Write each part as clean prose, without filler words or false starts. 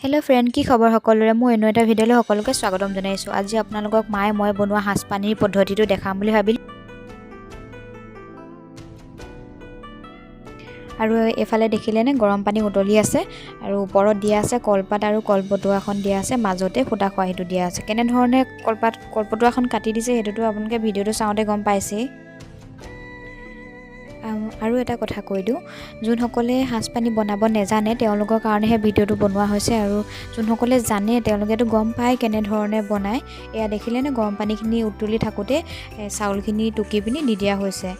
Hello friend की खबर सकलोरे মই এনে এটা ভিডিঅ'লৈ সকলোকে স্বাগতম জনাইছো। আজি আপোনালোকক মায়ে মই বনোৱা হাঁচপানীৰ পদ্ধতিটো দেখাম বুলি ভাবিলো। আৰু এফালে দেখিলেনে গৰম পানী উতলি আছে আৰু ওপৰত দিয়া আছে কলপাত আৰু কলপটুৱাখন দিয়া আছে, মাজতে ফুটা খোৱাহিটো দিয়া আছে। কেনে ধৰণে কলপটুৱাখন কাটি দিছে হেতুটো আপোনালোকে ভিডিঅ'টো চাওঁতে গম পাইছে। আৰু এটা কথা কৈ দিওঁ, যোনসকলে হাঁচপানী বনাব নেজানে তেওঁলোকৰ কাৰণেহে ভিডিঅ'টো বনোৱা হৈছে, আৰু যোনসকলে জানে তেওঁলোকেতো গম পায় কেনেধৰণে বনায়। এয়া দেখিলেনে গৰম পানীখিনি উতলি থাকোঁতে চাউলখিনি টুকি পিনি দি দিয়া হৈছে।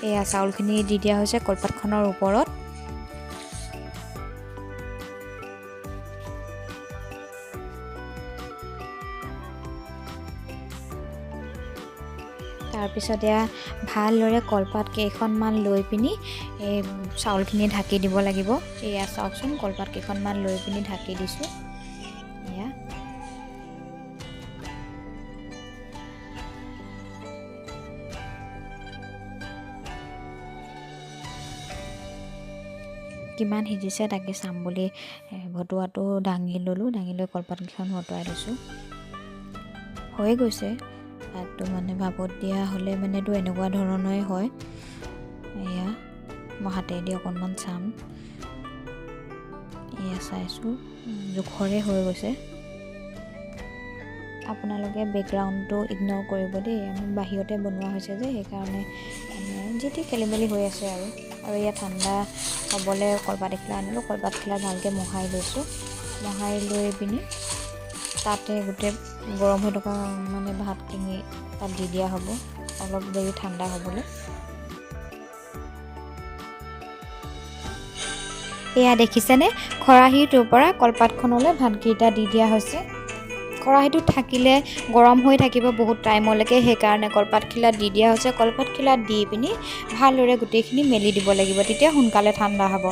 এয়া চাউলখিনি দি দিয়া হৈছে কলপাতখনৰ ওপৰত। তাৰপিছত এয়া ভালদৰে কলপাত কেইখনমান লৈ পিনি এই চাউলখিনি ঢাকি দিব লাগিব। এয়া চাওকচোন, কলপাত কেইখনমান লৈ পিনি ঢাকি দিছোঁ। এয়া কিমান সিজিছে তাকে চাম বুলি ভটুৱাটো দাঙি ল'লোঁ। দাঙি লৈ কলপাতকেইখন অঁতৰাই দিছোঁ। হৈ গৈছে। ভাতটো মানে ভাপত দিয়া হ'লে মানেতো এনেকুৱা ধৰণৰে হয়। এয়া মই হাতেদি অকণমান চাম। এয়া চাইছোঁ, জোখৰে হৈ গৈছে। আপোনালোকে বেকগ্ৰাউণ্ডটো ইগন'ৰ কৰিব দেই, আমি বাহিৰতে বনোৱা হৈছে যে সেইকাৰণে যি টি খেলি মেলি হৈ আছে। আৰু এয়া ঠাণ্ডা হ'বলৈ কলপাত এখিলা আনিলোঁ। কলপাতখিলা ভালকৈ মোহাৰি লৈছোঁ। মোহাৰি লৈ পিনি তাতে গোটেই গৰম হৈ থকা মানে ভাতখিনি তাত দি দিয়া হ'ব অলপ দেৰি ঠাণ্ডা হ'বলৈ। এয়া দেখিছেনে, খৰাহীটোৰ পৰা কলপাতখনলৈ ভাতকেইটা দি দিয়া হৈছে। খৰাহীটো থাকিলে গৰম হৈ থাকিব বহুত টাইমলৈকে, সেইকাৰণে কলপাতখিলা দি দিয়া হৈছে। কলপাতখিলা দি পিনি ভালদৰে গোটেইখিনি মেলি দিব লাগিব, তেতিয়া সোনকালে ঠাণ্ডা হ'ব।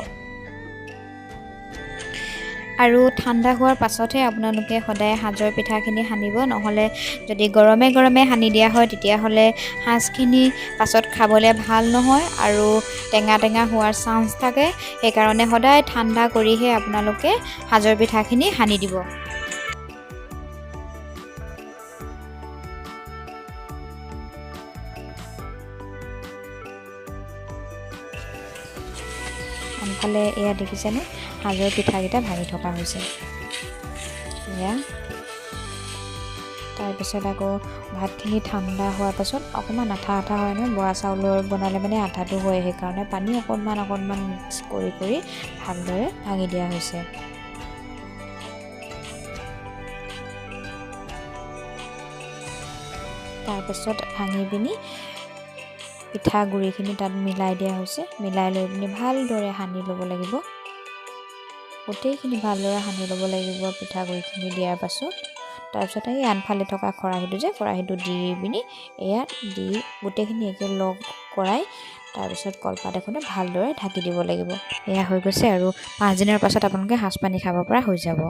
আৰু ঠাণ্ডা হোৱাৰ পাছতহে আপোনালোকে সদায় সাজৰ পিঠাখিনি সানিব, নহ'লে যদি গৰমে গৰমে সানি দিয়া হয় তেতিয়াহ'লে সাজখিনি পাছত খাবলৈ ভাল নহয় আৰু টেঙা টেঙা হোৱাৰ চান্স থাকে। সেইকাৰণে সদায় ঠাণ্ডা কৰিহে আপোনালোকে সাজৰ পিঠাখিনি সানি দিব। আনফালে এয়া দেখিছেনে, সাজৰ পিঠাকেইটা ভাঙি থকা হৈছে। এয়া তাৰপিছত আকৌ ভাতখিনি ঠাণ্ডা হোৱাৰ পাছত অকণমান আঠা আঠা হয় নহয়, বৰা চাউলৰ বনালে মানে আঠাটো হয়, সেইকাৰণে পানী অকণমান মিক্স কৰি ভালদৰে ভাঙি দিয়া হৈছে। তাৰপিছত ভাঙি পিনি পিঠাগুড়িখিনি তাত মিলাই দিয়া হৈছে। মিলাই লৈ পিনি ভালদৰে সানি ল'ব লাগিব। গোটেইখিনি ভালদৰে সানি ল'ব লাগিব পিঠাগুড়িখিনি দিয়াৰ পাছত। তাৰপিছত এই আনফালে থকা খৰাহীটো দি পিনি এয়া দি গোটেইখিনি একে লগ কৰাই তাৰপিছত কলপাত এখনে ভালদৰে ঢাকি দিব লাগিব। এয়া হৈ গৈছে আৰু 5 দিনৰ পাছত আপোনালোকে সাঁজপানী খাব পৰা হৈ যাব।